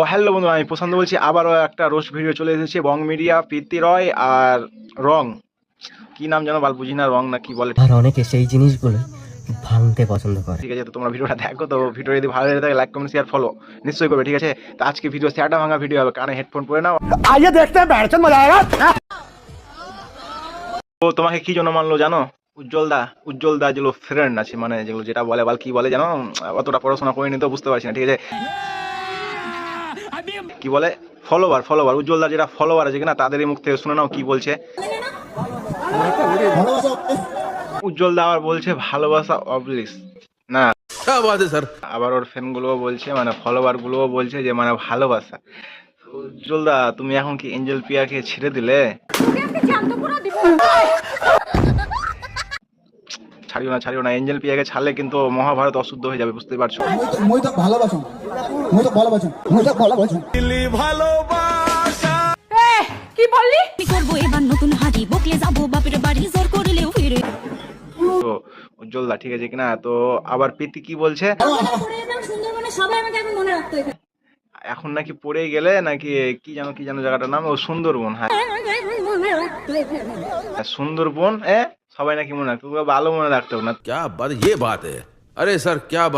ও hello বন্ধু, আমি প্রশান্ত বলছি। আবারও একটা রোস্ট ভিডিও চলে এসেছে বং মিডিয়া, প্রীতি রয় আর রং, কি নাম যেন বাল বুঝি না, রং না কি বলে। আর অনেকে সেই জিনিসগুলো ভাঙতে পছন্দ করে। ঠিক আছে, তো তোমরা ভিডিওটা দেখো। তো ভিডিও যদি ভালো লেগে থাকে লাইক কমেন্ট শেয়ার ফলো নিশ্চয়ই করবে, ঠিক আছে। তো আজকে ভিডিও স্যাটা ভাঙা ভিডিও হবে, কানে হেডফোন পরে নাও। आइए देखते हैं बैठचंद मजा आएगा। তো তোমাকে কি জন্য মানলো জানো? উজ্জ্বল দা যেগুলো ফ্রেন্ড আছে, মানে যেগুলো যেটা বলে বাল কি বলে জানো, অতটা পড়াশোনা করিনি তো বুঝতে পারছি না, ঠিক আছে। কি বলে ফলোয়ার উজ্জ্বল দা যেটা ফলোয়ার আছে কিনা তাদেরই মুখ থেকে শুনে নাও কি বলছে। উজ্জ্বল দা আবার বলছে ভালোবাসা অবলিস না, क्या बात है सर। আবার ওর ফ্যান গুলোও বলছে, মানে ফলোয়ার গুলোও বলছে যে মানে ভালোবাসা। উজ্জ্বল দা তুমি এখন কি এঞ্জেল পিয়াকে ছেড়ে দিলে? ছাড়িও না, এঞ্জেল পিয়াকে ছাড়লে কিন্তু মহাভারত অশুদ্ধ হয়ে যাবে, বুঝতে পারছো। মই তো ভালোবাসো, মই তো ভালোবাসো, মই তো ভালোবাসো। কি বললি? কি করবো এবার নতুন হাড়ি বকলে যাবো বাপের বাড়ি জোর করলেও ফিরে। তো উজ্জ্বল দা ঠিক আছে কিনা। তো আবার প্রীতি কি বলছে, সুন্দরবনে সবাই আমাকে এখন মনে রাখতো এখানে। এখন নাকি পড়ে গেলে নাকি কি যেন জায়গাটার নাম, ও সুন্দরবন। হ্যাঁ সুন্দরবন, সবাই নাকি মনে রাখতো, ভালো মনে রাখতো না। क्या बात, ये बात है। अरे सर क्या बात।